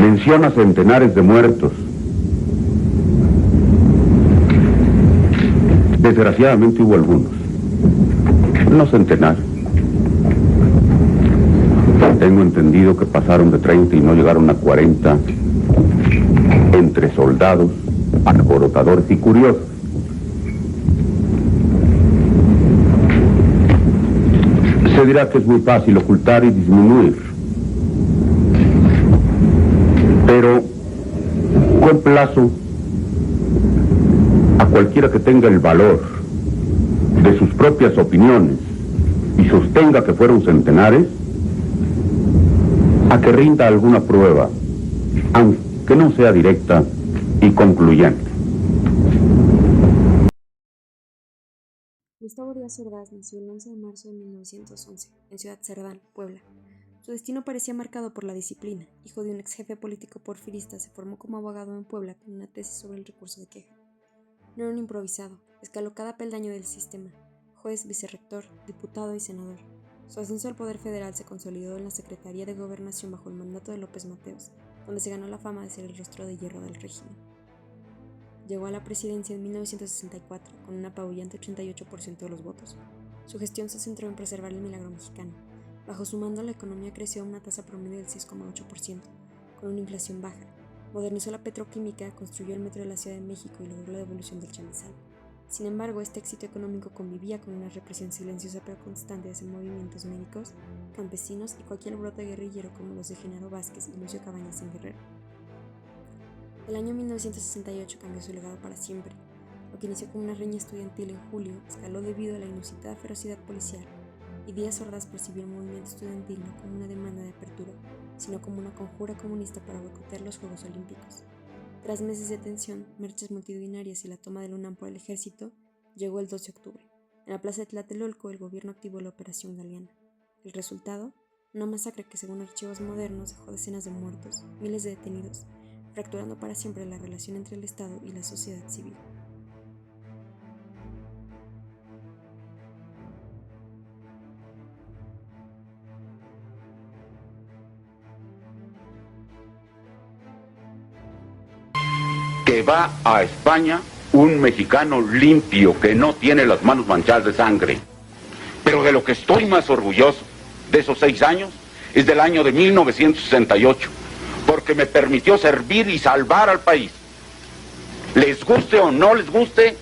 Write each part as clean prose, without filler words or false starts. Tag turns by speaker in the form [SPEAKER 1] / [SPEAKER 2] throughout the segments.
[SPEAKER 1] Menciona centenares de muertos. Desgraciadamente hubo algunos, no centenares. Tengo entendido que pasaron de 30 y no llegaron a 40, entre soldados, alborotadores y curiosos. Se dirá que es muy fácil ocultar y disminuir, pero buen plazo a cualquiera que tenga el valor de sus propias opiniones y sostenga que fueron centenares, a que rinda alguna prueba, aunque no sea directa y concluyente.
[SPEAKER 2] Gustavo Díaz Ordaz nació el 11 de marzo de 1911 en Ciudad Cerdán, Puebla. Su destino parecía marcado por la disciplina. Hijo de un ex jefe político porfirista, se formó como abogado en Puebla con una tesis sobre el recurso de queja. No era un improvisado, escaló cada peldaño del sistema: juez, vicerrector, diputado y senador. Su ascenso al poder federal se consolidó en la Secretaría de Gobernación bajo el mandato de López Mateos, donde se ganó la fama de ser el rostro de hierro del régimen. Llegó a la presidencia en 1964 con un apabullante 88% de los votos. Su gestión se centró en preservar el milagro mexicano. Bajo su mando, la economía creció a una tasa promedio del 6,8%, con una inflación baja. Modernizó la petroquímica, construyó el metro de la Ciudad de México y logró la devolución del chamizal. Sin embargo, este éxito económico convivía con una represión silenciosa pero constante hacia movimientos médicos, campesinos y cualquier brote guerrillero como los de Genaro Vázquez y Lucio Cabañas en Guerrero. El año 1968 cambió su legado para siempre. Lo que inició como una riña estudiantil en julio escaló debido a la inusitada ferocidad policial, y Díaz Ordaz percibió el movimiento estudiantil no como una demanda de apertura, sino como una conjura comunista para boicotear los Juegos Olímpicos. Tras meses de tensión, marchas multitudinarias y la toma de la UNAM por el ejército, llegó el 12 de octubre. En la plaza de Tlatelolco, el gobierno activó la Operación Galeana. El resultado, una masacre que, según archivos modernos, dejó decenas de muertos, miles de detenidos, fracturando para siempre la relación entre el Estado y la sociedad civil.
[SPEAKER 1] Que va a España un mexicano limpio, que no tiene las manos manchadas de sangre. Pero de lo que estoy más orgulloso de esos 6 años es del año de 1968, porque me permitió servir y salvar al país. Les guste o no les guste,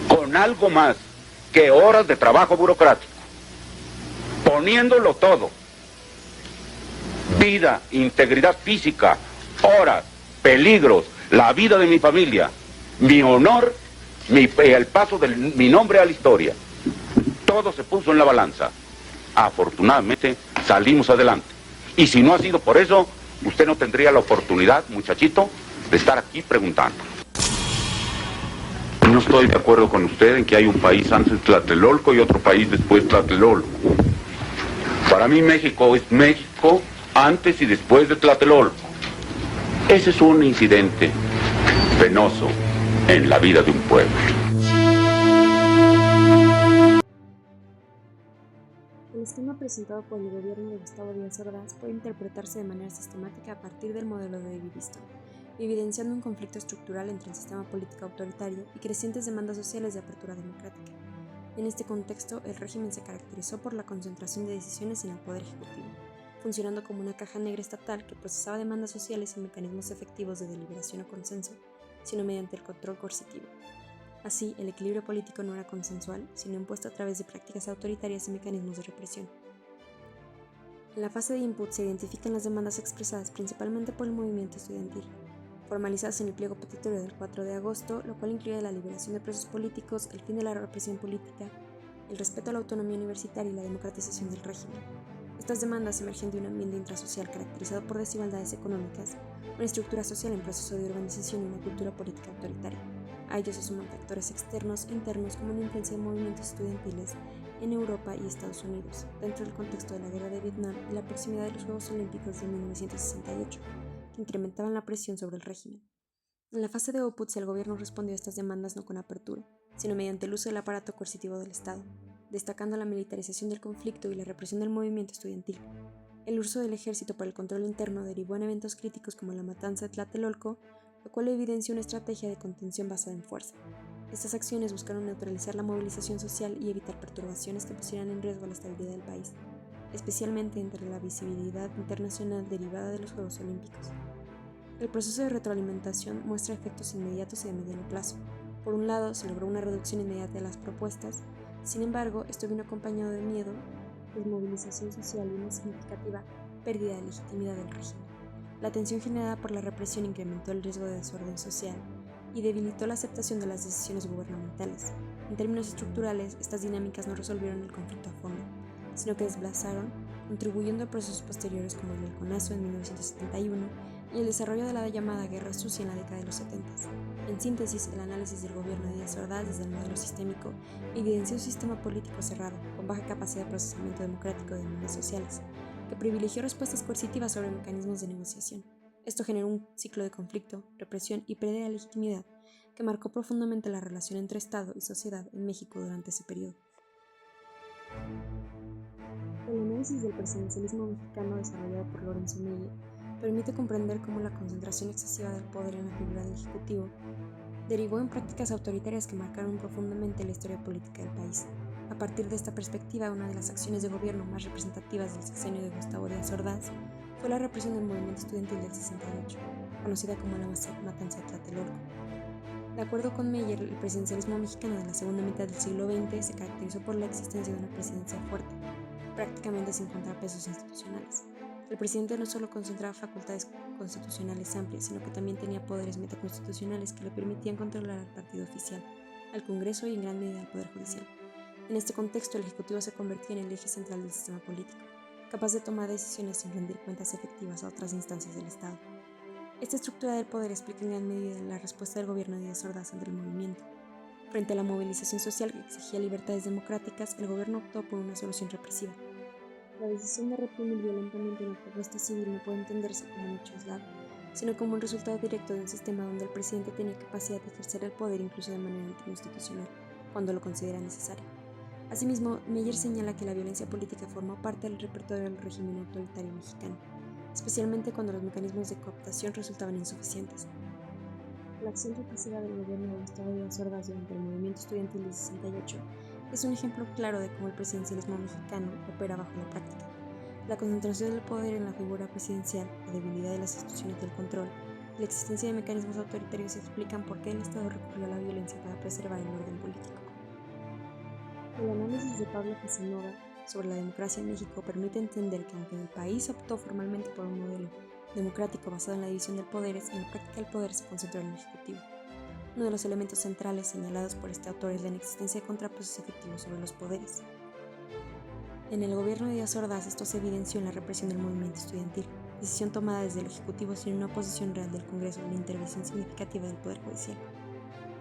[SPEAKER 1] con algo más que horas de trabajo burocrático, poniéndolo todo: vida, integridad física, horas, peligros, la vida de mi familia, mi honor, el paso de mi nombre a la historia. Todo se puso en la balanza. Afortunadamente salimos adelante. Y si no ha sido por eso, usted no tendría la oportunidad, muchachito, de estar aquí preguntando. No estoy de acuerdo con usted en que hay un país antes de Tlatelolco y otro país después de Tlatelolco. Para mí México es México antes y después de Tlatelolco. Ese es un incidente penoso en la vida de un pueblo.
[SPEAKER 2] El esquema presentado por el gobierno de Gustavo Díaz Ordaz puede interpretarse de manera sistemática a partir del modelo de David Easton, evidenciando un conflicto estructural entre el sistema político autoritario y crecientes demandas sociales de apertura democrática. En este contexto, el régimen se caracterizó por la concentración de decisiones en el poder ejecutivo, funcionando como una caja negra estatal que procesaba demandas sociales sin mecanismos efectivos de deliberación o consenso, sino mediante el control coercitivo. Así, el equilibrio político no era consensual, sino impuesto a través de prácticas autoritarias y mecanismos de represión. En la fase de input se identifican las demandas expresadas principalmente por el movimiento estudiantil, formalizadas en el pliego petitorio del 4 de agosto, lo cual incluye la liberación de presos políticos, el fin de la represión política, el respeto a la autonomía universitaria y la democratización del régimen. Estas demandas emergen de un ambiente intrasocial caracterizado por desigualdades económicas, una estructura social en proceso de urbanización y una cultura política autoritaria. A ellos se suman factores externos e internos como la influencia de movimientos estudiantiles en Europa y Estados Unidos, dentro del contexto de la guerra de Vietnam y la proximidad de los Juegos Olímpicos de 1968, que incrementaban la presión sobre el régimen. En la fase de output, el gobierno respondió a estas demandas no con apertura, sino mediante el uso del aparato coercitivo del Estado, destacando la militarización del conflicto y la represión del movimiento estudiantil. El uso del ejército para el control interno derivó en eventos críticos como la matanza de Tlatelolco, lo cual evidencia una estrategia de contención basada en fuerza. Estas acciones buscaron neutralizar la movilización social y evitar perturbaciones que pusieran en riesgo la estabilidad del país, especialmente entre la visibilidad internacional derivada de los Juegos Olímpicos. El proceso de retroalimentación muestra efectos inmediatos y de mediano plazo. Por un lado, se logró una reducción inmediata de las propuestas, sin embargo, esto vino acompañado de miedo, desmovilización social y una significativa pérdida de legitimidad del régimen. La tensión generada por la represión incrementó el riesgo de desorden social y debilitó la aceptación de las decisiones gubernamentales. En términos estructurales, estas dinámicas no resolvieron el conflicto a fondo, sino que desplazaron, contribuyendo a procesos posteriores como el del Conazo en 1971 y el desarrollo de la llamada Guerra Sucia en la década de los 70. En síntesis, el análisis del gobierno de Díaz Ordaz desde el modelo sistémico evidencia un sistema político cerrado, con baja capacidad de procesamiento democrático de demandas sociales, que privilegió respuestas coercitivas sobre mecanismos de negociación. Esto generó un ciclo de conflicto, represión y pérdida de legitimidad que marcó profundamente la relación entre Estado y sociedad en México durante ese periodo. El análisis del presidencialismo mexicano desarrollado por Lorenzo Meyer permite comprender cómo la concentración excesiva del poder en la figura del Ejecutivo derivó en prácticas autoritarias que marcaron profundamente la historia política del país. A partir de esta perspectiva, una de las acciones de gobierno más representativas del sexenio de Gustavo Díaz Ordaz fue la represión del movimiento estudiantil del 68, conocida como la matanza de Tlatelolco. De acuerdo con Meyer, el presidencialismo mexicano de la segunda mitad del siglo XX se caracterizó por la existencia de una presidencia fuerte, prácticamente sin contrapesos institucionales. El presidente no solo concentraba facultades constitucionales amplias, sino que también tenía poderes metaconstitucionales que le permitían controlar al partido oficial, al Congreso y en gran medida al Poder Judicial. En este contexto, el Ejecutivo se convertía en el eje central del sistema político, capaz de tomar decisiones sin rendir cuentas efectivas a otras instancias del Estado. Esta estructura del poder explica en gran medida la respuesta del gobierno de Díaz Ordaz ante el movimiento. Frente a la movilización social que exigía libertades democráticas, el gobierno optó por una solución represiva. La decisión de reprimir violentamente una protesta civil no puede entenderse como un hecho aislado, sino como un resultado directo de un sistema donde el presidente tenía capacidad de ejercer el poder incluso de manera anticonstitucional, cuando lo considera necesario. Asimismo, Meyer señala que la violencia política formó parte del repertorio del régimen autoritario mexicano, especialmente cuando los mecanismos de cooptación resultaban insuficientes. La acción represiva del gobierno de Gustavo Díaz Ordaz durante el movimiento estudiantil del 68 es un ejemplo claro de cómo el presidencialismo mexicano opera bajo la práctica. La concentración del poder en la figura presidencial, la debilidad de las instituciones del control y la existencia de mecanismos autoritarios explican por qué el Estado recurrió a la violencia para preservar el orden político. El análisis de Pablo Casanova sobre la democracia en México permite entender que aunque el país optó formalmente por un modelo democrático basado en la división de poderes, en la práctica el poder se concentró en el Ejecutivo. Uno de los elementos centrales señalados por este autor es la inexistencia de contrapesos efectivos sobre los poderes. En el gobierno de Díaz Ordaz esto se evidenció en la represión del movimiento estudiantil, decisión tomada desde el Ejecutivo sin una oposición real del Congreso ni la intervención significativa del Poder Judicial.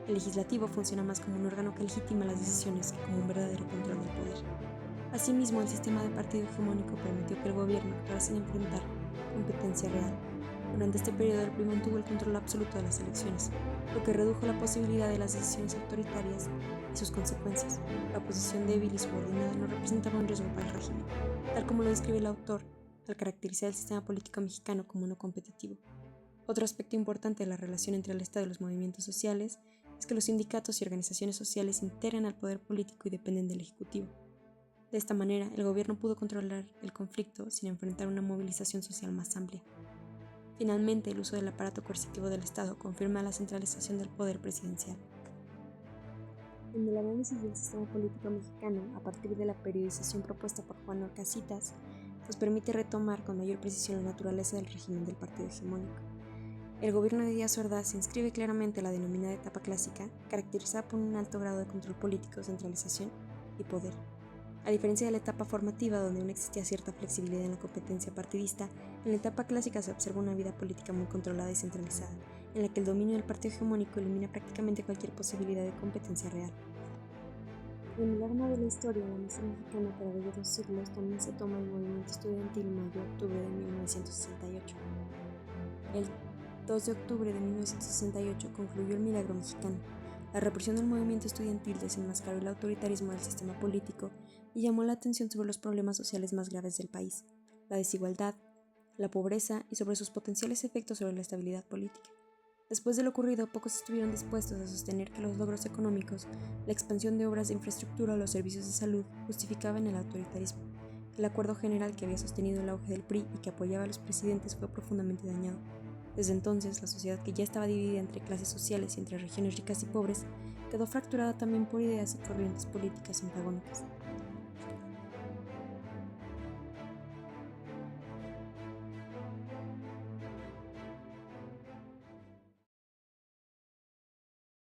[SPEAKER 2] El legislativo funciona más como un órgano que legitima las decisiones que como un verdadero control del poder. Asimismo, el sistema de partido hegemónico permitió que el gobierno actuara sin enfrentar competencia real. Durante este periodo, el PRI mantuvo el control absoluto de las elecciones, lo que redujo la posibilidad de las decisiones autoritarias y sus consecuencias. La oposición débil y subordinada no representaba un riesgo para el régimen, tal como lo describe el autor al caracterizar el sistema político mexicano como no competitivo. Otro aspecto importante de la relación entre el Estado y los movimientos sociales es que los sindicatos y organizaciones sociales integran al poder político y dependen del Ejecutivo. De esta manera, el gobierno pudo controlar el conflicto sin enfrentar una movilización social más amplia. Finalmente, el uso del aparato coercitivo del Estado confirma la centralización del poder presidencial. En el análisis del sistema político mexicano, a partir de la periodización propuesta por Juan Orcasitas, nos permite retomar con mayor precisión la naturaleza del régimen del partido hegemónico. El gobierno de Díaz Ordaz inscribe claramente la denominada etapa clásica, caracterizada por un alto grado de control político, centralización y poder. A diferencia de la etapa formativa, donde aún existía cierta flexibilidad en la competencia partidista, en la etapa clásica se observa una vida política muy controlada y centralizada, en la que el dominio del partido hegemónico elimina prácticamente cualquier posibilidad de competencia real. En el arma de la historia, la nación mexicana a través de 2 siglos también se toma el movimiento estudiantil mayo-octubre de 1968. El 2 de octubre de 1968 concluyó el milagro mexicano. La represión del movimiento estudiantil desenmascaró el autoritarismo del sistema político y llamó la atención sobre los problemas sociales más graves del país. la desigualdad, la pobreza y sobre sus potenciales efectos sobre la estabilidad política. Después de lo ocurrido, pocos estuvieron dispuestos a sostener que los logros económicos, la expansión de obras de infraestructura o los servicios de salud justificaban el autoritarismo. El acuerdo general que había sostenido el auge del PRI y que apoyaba a los presidentes fue profundamente dañado. Desde entonces, la sociedad, que ya estaba dividida entre clases sociales y entre regiones ricas y pobres, quedó fracturada también por ideas y corrientes políticas antagónicas.